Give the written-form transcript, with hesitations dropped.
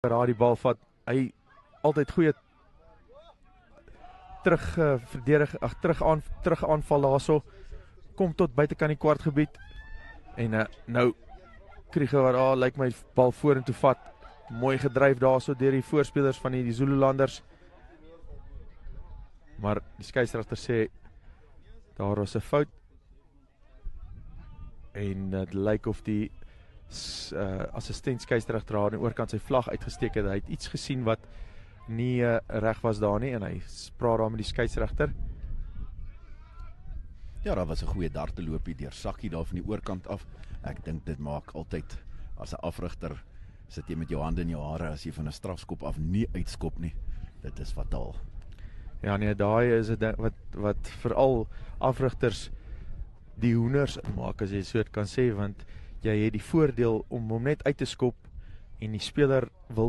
Raad die bal vat, hy altyd goeie terug aanval daarso, kom tot buitekant die kwartgebied, en nou Krieger wat daar lyk my bal vorentoe vat, mooi gedryf daarso deur die voorspelers van die Zululanders, maar die skeieregter sê, daar was 'n fout, en dit lyk of die assistent skeieregter aan die oorkant sy vlag uitgesteek het. Hy het iets gesien wat nie reg was daar nie, en hy praat daar met die skeieregter. Ja, daar was 'n goeie darteloopie deur Sakkie daar van die oorkant af. Ek dink dit maak altyd, as 'n afrigter, sit jy met jou hande in jou hare as jy van 'n strafskop af nie uitskop nie. Dit is fataal. Ja nee, daai is 'n ding wat veral afrigters die hoenders maak, as jy so kan sê, want jy het die voordeel om hom net uit te skop en die speler wil